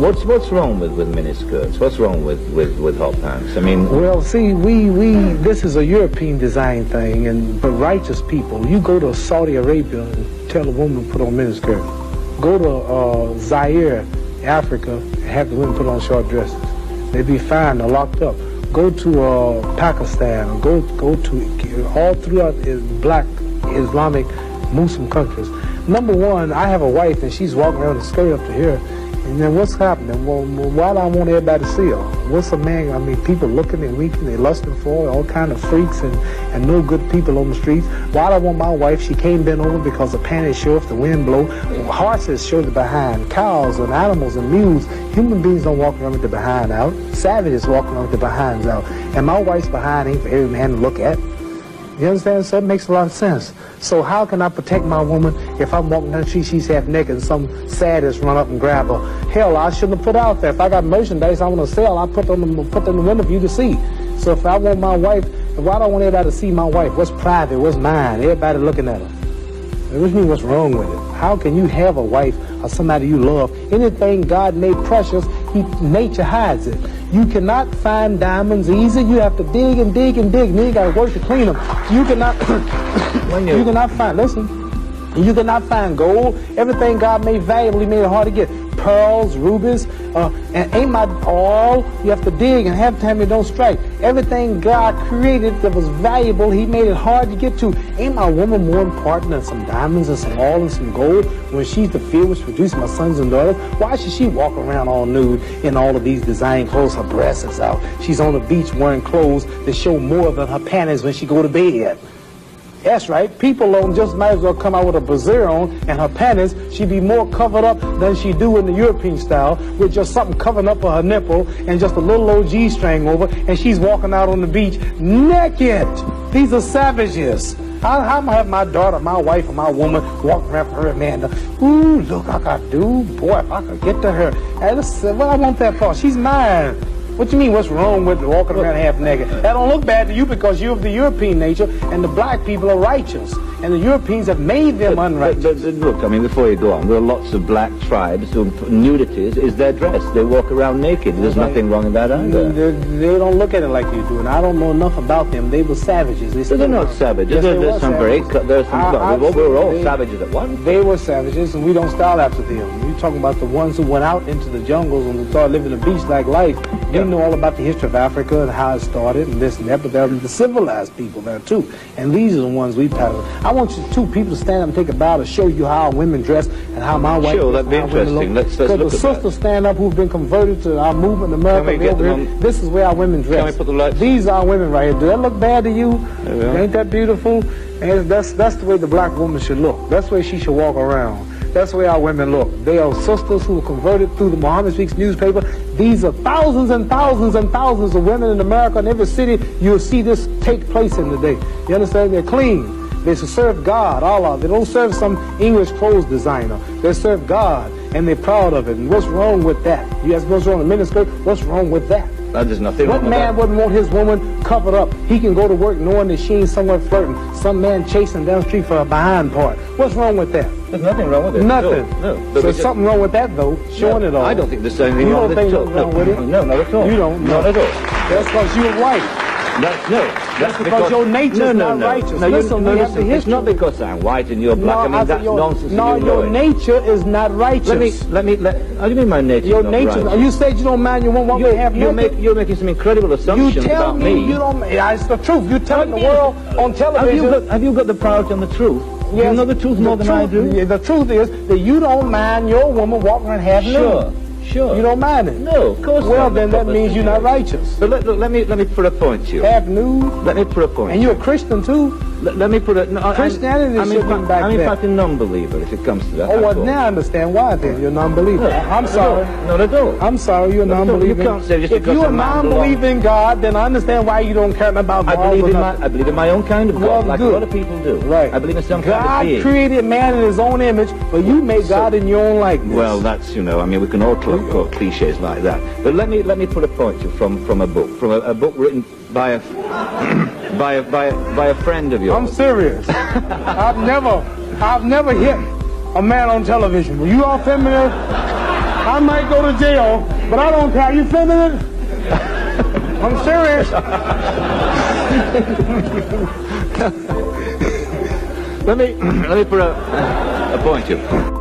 What's wrong with miniskirts? What's wrong with hot pants? I mean, well, see, this is a European design thing, but righteous people, you go to Saudi Arabia and tell a woman to put on miniskirt. Go to Zaire, Africa, and have the women put on short dresses. They be fine. They're locked up. Go to Pakistan. Go to all throughout black Islamic Muslim countries. Number one, I have a wife and she's walking around with a skirt up to here. And then what's happening? Well, why do I want everybody to see her? What's a man? I mean, people looking and weeping, they lusting for her, all kind of freaks and no good people on the streets. Why do I want my wife? She can't bend over because the panties show if the wind blow. Horses show the behind. Cows and animals and mules. Human beings don't walk around with the behind out. Savages walk around with the behinds out. And my wife's behind ain't for every man to look at. You understand? So it makes a lot of sense. So how can I protect my woman if I'm walking down the street, she's half naked and some sadist run up and grab her? Hell, I shouldn't have put out there. If I got merchandise I want to sell, I put them in the window for you to see. So if I want my wife, why do I want everybody to see my wife? What's private? What's mine? Everybody looking at her. What do you mean what's wrong with it? How can you have a wife or somebody you love? Anything God made precious, nature hides it. You cannot find diamonds easy. You have to dig and dig and dig. And then you got to work to clean them. You cannot, you cannot find, listen, you cannot find gold. Everything God made valuable, He made it hard to get. Pearls, rubies, and ain't my all. You have to dig, and half the time you don't strike. Everything God created that was valuable, He made it hard to get to. Ain't my woman more important than some diamonds and some oil and some gold when she's the field which produced my sons and daughters? Why should she walk around all nude in all of these design clothes? Her breasts is out. She's on the beach wearing clothes that show more than her panties when she go to bed. That's right. People on just might as well come out with a brassiere on and her panties. She'd be more covered up than she do in the European style with just something covering up her nipple and just a little old G-string over, and she's walking out on the beach naked. These are savages. How am I have my daughter, my wife, or my woman walking around for her man? Ooh, look, I got dude. Boy, if I could get to her. Hey, listen, what I want that for? She's mine. What you mean, what's wrong with walking around half naked? That don't look bad to you because you're of the European nature, and the black people are righteous. And the Europeans have made them unrighteous. But look, I mean, before you go on, there are lots of black tribes who nudity is their dress. They walk around naked. There's nothing wrong in that either. They don't look at it like you do, and I don't know enough about them. They were savages. They're not savages. Yes, there's some very, we were all savages at once. They were savages, and we don't style after them. You're talking about the ones who went out into the jungles and started living a beach-like life. They know all about the history of Africa and how it started and this and that, but there are the civilized people there too. And these are the ones we pattern. I want you two people to stand up and take a bow to show you how our women dress and how my wife. Sure, that'd be interesting. Let's look at that. Because the sisters stand up who've been converted to our movement in America. This is where our women dress. Can we put the lights? These are our women right here. Do that look bad to you? Ain't that beautiful? And that's the way the black woman should look. That's the way she should walk around. That's the way our women look. They are sisters who were converted through the Muhammad Speaks newspaper. These are thousands and thousands and thousands of women in America. In every city, you'll see this take place in the day. You understand? They're clean. They serve God, Allah. They don't serve some English clothes designer. They serve God, and they're proud of it. And what's wrong with that? You ask what's wrong with miniskirt? What's wrong with that? There's nothing wrong with that. What man wouldn't want his woman covered up? He can go to work knowing that she ain't somewhere flirting. Some man chasing down the street for a behind part. What's wrong with that? There's nothing wrong with it. Nothing. No. So there's something wrong with that, though, showing it all. I don't think there's anything wrong with it. You don't think there's wrong with it? No, not at all. You don't? Not at all. That's because you're white. That's because your nature's not righteous. Listen, it's not because I'm white and you're black. I mean, that's nonsense. No, your nature is not righteous. How do you mean my nature your is not nature, righteous? You said you don't mind your woman half naked. You're making some incredible assumptions about me. You tell me you don't. It's the truth. You're telling the world on television. Have you got the priority on the truth? Yes, you know the truth more than I do. The truth is that you don't mind your woman walking around half nude. Sure. You don't mind it? No, of course not. Well, then that means you're not righteous. But let me put a point to you. Half nude? Let me put a point. And you're a Christian too? Let me put a... No, Christianity should be back there. I'm in fact a non-believer, if it comes to that. Oh, well, now I understand why then. You're a non-believer. No, I'm sorry. Not at all. I'm sorry, you're a non-believer. You can't say just if you're a non-believer in God, then I understand why you don't care about God. I believe in my own kind of God, like a lot of people do. Right. I believe in some kind of being. God created man in his own image, but you made God in your own likeness. Well, that's, I mean, we can all quote cliches like that. But let me put a point to you from a book written by a friend of yours. I'm serious. I've never hit a man on television. Were you all familiar? I might go to jail, but I don't care. You filming it? I'm serious. Let me put a point to you.